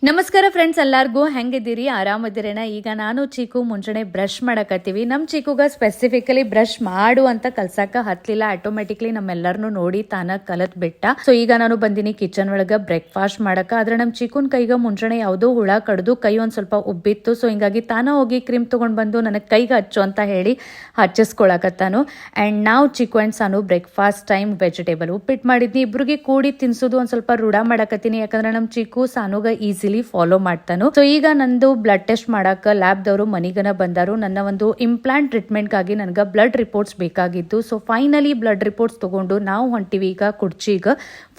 ನಮಸ್ಕಾರ ಫ್ರೆಂಡ್ಸ್, ಎಲ್ಲಾರ್ಗೂ ಹೆಂಗಿದ್ದೀರಿ? ಆರಾಮದಿರೇನ? ಈಗ ನಾನು ಚೀಕು ಮುಂಚೆನೆ ಬ್ರಷ್ ಮಾಡಕತ್ತೀವಿ. ನಮ್ಮ ಚೀಕುಗ ಸ್ಪೆಸಿಫಿಕಲಿ ಬ್ರಷ್ ಮಾಡು ಅಂತ ಕಲ್ಸಕ ಹತ್ಲಿಲ್ಲ. ಆಟೋಮೆಟಿಕ್ಲಿ ನಮ್ಮೆಲ್ಲರನ್ನು ನೋಡಿ ತಾನ ಕಲತ್ ಬಿಟ್ಟ. ಸೊ ಈಗ ನಾನು ಬಂದಿನಿ ಕಿಚನ್ ಒಳಗ ಬ್ರೇಕ್ಫಾಸ್ಟ್ ಮಾಡಕ. ಆದ್ರೆ ನಮ್ಮ ಚೀಕುನ್ ಕೈಗ ಮುಂಚೆನೆ ಯಾವುದೋ ಹುಳ ಕಡ್ದು ಕೈ ಒಂದ್ ಸ್ವಲ್ಪ ಉಬ್ಬಿತ್ತು. ಸೊ ಹಿಂಗಾಗಿ ತಾನ ಹೋಗಿ ಕ್ರೀಮ್ ತಗೊಂಡ್ ಬಂದು ನನಗೆ ಕೈಗೆ ಹಚ್ಚು ಅಂತ ಹೇಳಿ ಹಚ್ಚಿಸ್ಕೊಳಕತ್ತಾನು. ಅಂಡ್ ನಾವು Chikku and Sanu breakfast time vegetable ಉಪ್ಪಿಟ್ಟು ಮಾಡಿದ್ನಿ. ಇಬ್ರಿಗೆ ಕೂಡಿ ತಿನ್ಸೋದು ಒಂದ್ ಸ್ವಲ್ಪ ರೂಢ ಮಾಡಕತ್ತೀನಿ. ಯಾಕಂದ್ರೆ ನಮ್ಮ ಚಿಕ್ಕು ಸಾನುಗ ಈಸಿಲಿ ಫಾಲೋ ಮಾಡ್ತಾನು. ಸೊ ಈಗ ನಂದು ಬ್ಲಡ್ ಟೆಸ್ಟ್ ಮಾಡಾಕ ಲ್ಯಾಬ್ ದವರು ಮನಿಗನ ಬಂದಾರು. ನನ್ನ ಒಂದು ಇಂಪ್ಲಾಂಟ್ ಟ್ರೀಟ್ಮೆಂಟ್ ಗಾಗಿ ನನಗ ಬ್ಲಡ್ ರಿಪೋರ್ಟ್ಸ್ ಬೇಕಾಗಿದ್ದು. ಸೊ ಫೈನಲಿ ಬ್ಲಡ್ ರಿಪೋರ್ಟ್ಸ್ ತಗೊಂಡು ನಾವು ಹೊಂಟಿವಿ ಈಗ ಕುರ್ಚಿಗ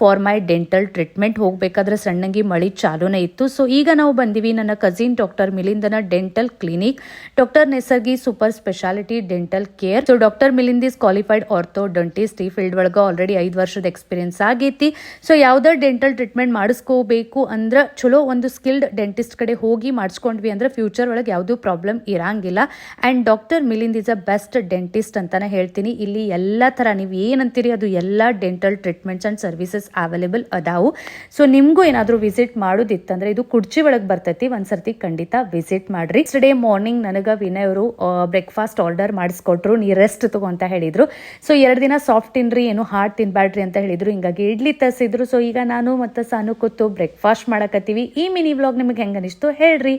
ಫಾರ್ ಮೈ ಡೆಂಟಲ್ ಟ್ರೀಟ್ಮೆಂಟ್. ಹೋಗ್ಬೇಕಾದ್ರೆ ಸಣ್ಣಂಗಿ ಮಳಿ ಚಾಲೂನೇ ಇತ್ತು. ಸೊ ಈಗ ನಾವು ಬಂದಿವಿ ನನ್ನ ಕಸಿನ್ ಡಾಕ್ಟರ್ ಮಿಲಿಂದನ dental clinic, doctor Nesargi super speciality dental care. So doctor Milind is qualified orthodontist. ಈ ಫೀಲ್ಡ್ ಒಳಗ ಆಲ್ರೆಡಿ 5 ವರ್ಷದ ಎಕ್ಸ್ಪೀರಿಯನ್ಸ್ ಆಗೈತಿ. ಸೊ ಯಾವ್ದ ಡೆಂಟಲ್ ಟ್ರೀಟ್ಮೆಂಟ್ ಮಾಡಿಸ್ಕೋಬೇಕು ಅಂದ್ರ ಚಲೋ ಒಂದು ಸ್ಕಿಲ್ಡ್ ಡೆಂಟಿಸ್ಟ್ ಕಡೆ ಹೋಗಿ ಮಾಡಿಸ್ಕೊಂಡ್ವಿ ಅಂದ್ರೆ ಫ್ಯೂಚರ್ ಒಳಗೆ ಯಾವುದೂ ಪ್ರಾಬ್ಲಮ್ ಇರಂಗಿಲ್ಲ. And doctor Milind is a best dentist ಅಂತಾನೆ ಹೇಳ್ತೀನಿ. ಇಲ್ಲಿ ಎಲ್ಲಾ ತರ ನೀವು ಏನಂತೀರಿ ಅದು ಎಲ್ಲಾ dental treatments and services available ಅದಾವು. ಸೊ ನಿಮ್ಗೂ ಏನಾದ್ರೂ ವಿಸಿಟ್ ಮಾಡೋದಿತ್ತಂದ್ರೆ ಇದು ಕುರ್ಚಿ ಒಳಗೆ ಬರ್ತೈತಿ, ಒಂದ್ಸರ್ತಿ ಖಂಡಿತ ವಿಸಿಟ್ ಮಾಡ್ರಿ. ನೆಕ್ಸ್ಟ್ ಡೇ ಮಾರ್ನಿಂಗ್ ನನಗ ವಿನಯ್ ಅವರು ಬ್ರೇಕ್ಫಾಸ್ಟ್ ಆರ್ಡರ್ ಮಾಡಿಸ್ಕೊಟ್ರು. ನೀ ರೆಸ್ಟ್ ತಗೋ ಅಂತ ಹೇಳಿದ್ರು. ಸೊ 2 ದಿನ ಸಾಫ್ಟ್ ತಿನ್ರಿ, ಏನು ಹಾರ್ಡ್ ತಿನ್ಬ್ಯಾಡ್ರಿ ಅಂತ ಹೇಳಿದ್ರು. ಹಿಂಗಾಗಿ ಇಡ್ಲಿ ತರಿಸಿದ್ರು. ಸೊ ಈಗ ನಾನು ಮತ್ತೆ ಸಾನು ಕೂತು ಬ್ರೇಕ್ಫಾಸ್ಟ್ ಮಾಡಕತ್ತೀವಿ. ಈ ಮಿನಿ ವ್ಲಾಗ್ ನಿಮಗೆ ಹೆಂಗ ಅನಿಸ್ತು ಹೇಳ್ರಿ.